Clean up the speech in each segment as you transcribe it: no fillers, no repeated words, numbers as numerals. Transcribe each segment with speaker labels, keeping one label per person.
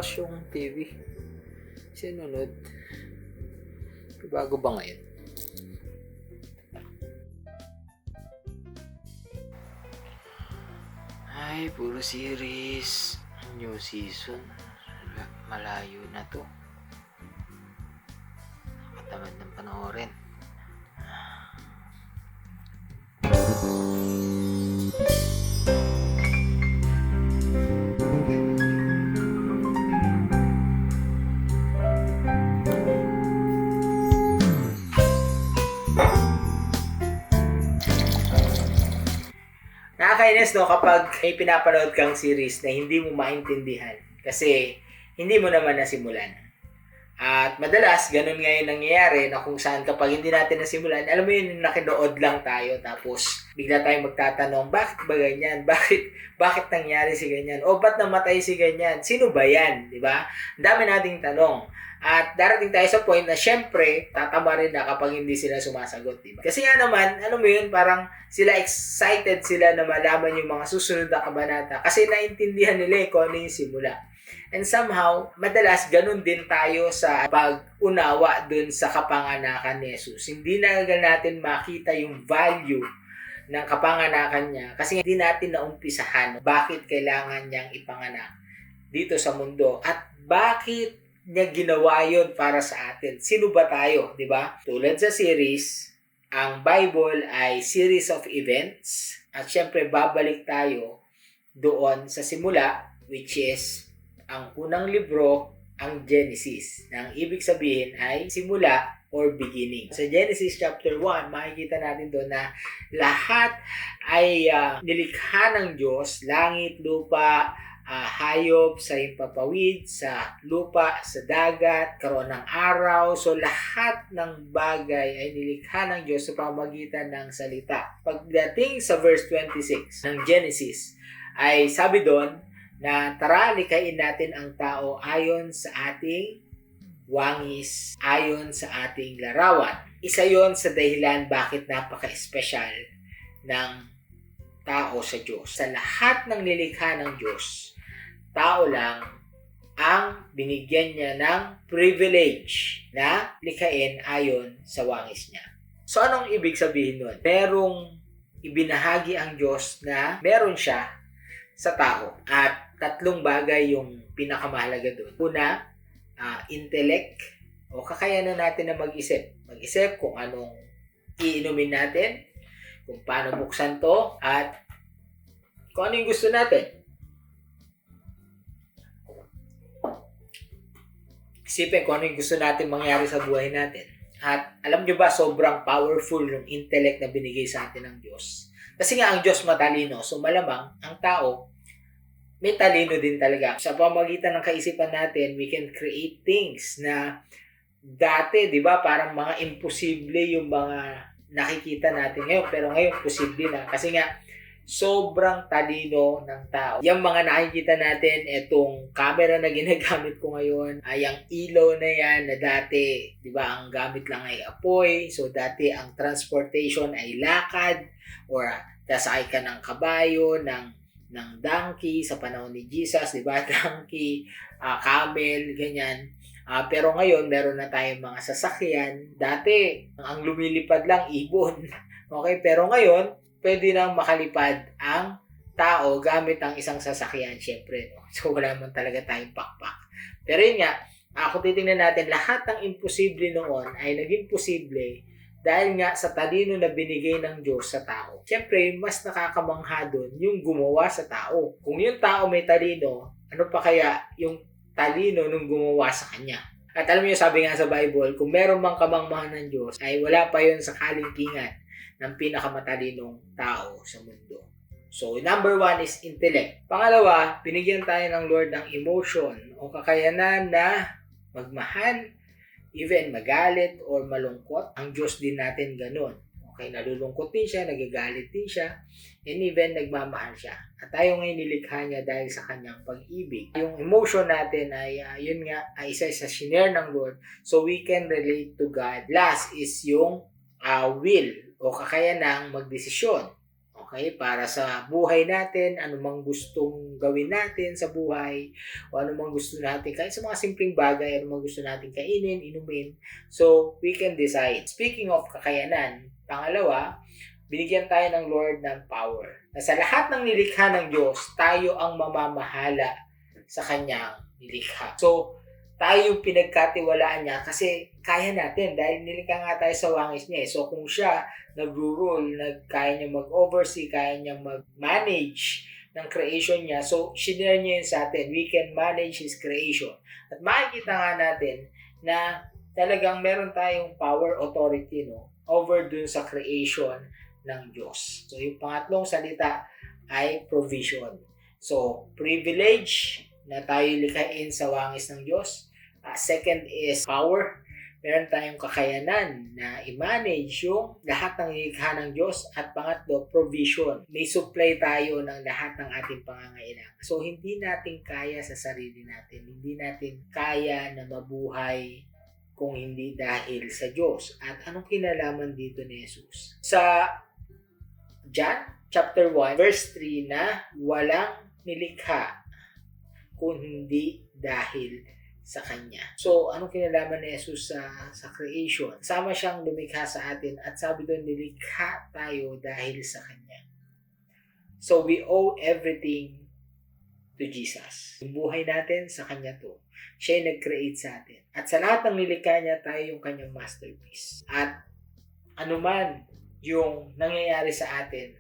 Speaker 1: bukas yung TV. Sinunod. Bago ba ngayon? Ay, puro series. New season. Malayo na to. Nakatamad ng panoorin. Nakakainis no kapag may pinapanood kang series na hindi mo maintindihan kasi hindi mo naman nasimulan. At madalas, ganun ngayon nangyayari na kung saan kapag hindi natin nasimulan, alam mo yun, nakinood lang tayo tapos bigla tayong magtatanong, bakit ba ganyan? Bakit nangyari si ganyan? O ba't namatay si ganyan? Sino ba yan? Diba? Ang dami nating tanong. At darating tayo sa point na syempre, tatama rin na kapag hindi sila sumasagot, diba? Kasi nga naman, alam mo yun, parang sila excited sila na malaman yung mga susunod na kabanata kasi naintindihan nila kung ano yung simula. And somehow, madalas ganun din tayo sa pag-unawa dun sa kapanganakan ni Jesus. Hindi na natin makita yung value ng kapanganakan niya kasi hindi natin naumpisahan bakit kailangan niyang ipanganak dito sa mundo at bakit niya ginawa yun para sa atin. Sino ba tayo, di ba? Tulad sa series, ang Bible ay series of events at syempre babalik tayo doon sa simula, which is ang unang libro, ang Genesis. Ang ibig sabihin ay simula or beginning. Sa Genesis chapter 1, makikita natin doon na lahat ay nilikha ng Diyos, langit, lupa, hayop, sa himpapawid, sa lupa, sa dagat, karoon ng araw. So lahat ng bagay ay nilikha ng Diyos sa pamamagitan ng salita. Pagdating sa verse 26 ng Genesis, ay sabi doon na tara, likhain natin ang tao ayon sa ating wangis, ayon sa ating larawan. Isa yon sa dahilan bakit napaka-espesyal ng tao sa Diyos. Sa lahat ng nilikha ng Diyos, tao lang ang binigyan niya ng privilege na likhain ayon sa wangis niya. So anong ibig sabihin nun? Merong ibinahagi ang Diyos na meron siya sa tao. At tatlong bagay yung pinakamahalaga doon. Una, intellect o kakayanan natin na mag-isip. Mag-isip kung anong iinumin natin, kung paano buksan to, at kung ano yung gusto natin. Isipin kung ano yung gusto natin mangyari sa buhay natin. At alam nyo ba, sobrang powerful yung intellect na binigay sa atin ng Diyos. Kasi nga ang Diyos matalino, so malamang ang tao may talino din talaga. Sa pamamagitan ng kaisipan natin, we can create things na dati, di ba, parang mga imposible yung mga nakikita natin ngayon. Pero ngayon, posible na. Kasi nga, sobrang talino ng tao. Yung mga nakikita natin, itong camera na ginagamit ko ngayon, ay ang ilaw na yan na dati, di ba, ang gamit lang ay apoy. So, dati ang transportation ay lakad or tasakay ka ng kabayo, ng donkey sa panahon ni Jesus, di ba? Donkey, camel, ganyan. Pero ngayon, meron na tayong mga sasakyan. Dati, ang lumilipad lang, ibon. Okay? Pero ngayon, pwede nang makalipad ang tao gamit ang isang sasakyan, syempre. No? So, wala man talaga tayong pakpak. Pero yun nga, kung titingnan natin, lahat ng imposible noon ay naging posible dahil nga sa talino na binigay ng Diyos sa tao. Siyempre, mas nakakamangha doon yung gumawa sa tao. Kung yung tao may talino, ano pa kaya yung talino nung gumawa sa kanya? At alam niyo, sabi nga sa Bible, kung meron mang kamangmahan ng Diyos, ay wala pa yun sa kalingkingan ng pinakamatalinong tao sa mundo. So, number 1 is intellect. Pangalawa, binigyan tayo ng Lord ng emotion o kakayanan na magmahal, even magalit or malungkot. Ang Diyos din natin ganun. Okay, nalulungkot din siya, nagagalit din siya, and even nagmamahal siya. At tayo ngayon nilikha niya dahil sa kanyang pag-ibig. Yung emotion natin ay, yun nga, ay isa sa shinare ng Lord. So we can relate to God. Last is yung will o kakayanang magdesisyon. Okay? Para sa buhay natin, anumang gustong gawin natin sa buhay, o anumang gusto natin, kahit sa mga simpleng bagay, anumang gusto natin kainin, inumin. So, we can decide. Speaking of kakayanan, pangalawa, binigyan tayo ng Lord ng power. Na sa lahat ng nilikha ng Diyos, tayo ang mamamahala sa Kanyang nilikha. So, tayo pinagkatiwalaan niya kasi kaya natin dahil nilikha nga tayo sa wangis niya. So, kung siya nag-rule, kaya niya mag-oversee, kaya niya mag-manage ng creation niya. So, shinare niya yun sa atin. We can manage His creation. At makikita nga natin na talagang meron tayong power, authority, over dun sa creation ng Diyos. So, yung pangatlong salita ay provision. So, privilege na tayo likhain sa wangis ng Diyos. Second is power. Meron tayong kakayanan na i-manage yung lahat ng nilikha ng Diyos. At pangatlo, provision. May supply tayo ng lahat ng ating pangangailangan. So, hindi natin kaya sa sarili natin. Hindi natin kaya na mabuhay kung hindi dahil sa Diyos. At anong kinalaman dito ni Jesus? Sa John chapter 1, verse 3 na walang nilikha kung hindi dahil sa Kanya. So, anong kinalaman ni Jesus sa creation? Sama siyang lumikha sa atin at sabi doon, nilikha tayo dahil sa Kanya. So, we owe everything to Jesus. Yung buhay natin, sa Kanya to. Siya yung nag-create sa atin. At sa lahat ng nilikha niya, tayo yung Kanyang masterpiece. At anuman yung nangyayari sa atin,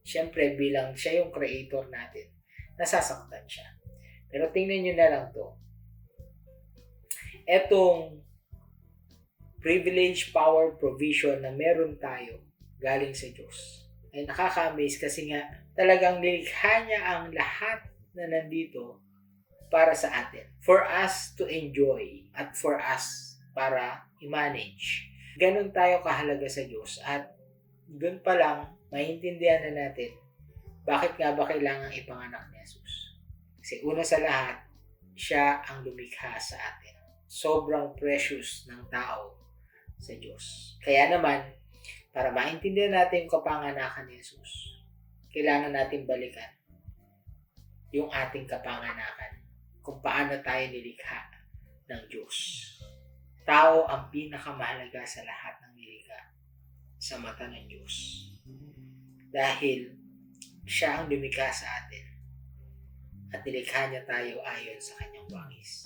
Speaker 1: syempre bilang siya yung creator natin, nasasaktan siya. Pero tingnan nyo na lang to. Etong privilege, power, provision na meron tayo galing sa Diyos ay nakaka-amaze kasi nga talagang nilikha niya ang lahat na nandito para sa atin. For us to enjoy at for us para i-manage. Ganon tayo kahalaga sa Diyos at doon pa lang maintindihan na natin bakit nga ba kailangan ipanganak ni Jesus. Kasi una sa lahat, siya ang lumikha sa atin. Sobrang precious ng tao sa Diyos. Kaya naman, para maintindihan natin yung kapanganakan ni Jesus, kailangan natin balikan yung ating kapanganakan kung paano tayo nilikha ng Diyos. Tao ang pinakamahalaga sa lahat ng nilikha sa mata ng Diyos. Dahil siya ang lumikha sa atin at nilikha niya tayo ayon sa kanyang wangis.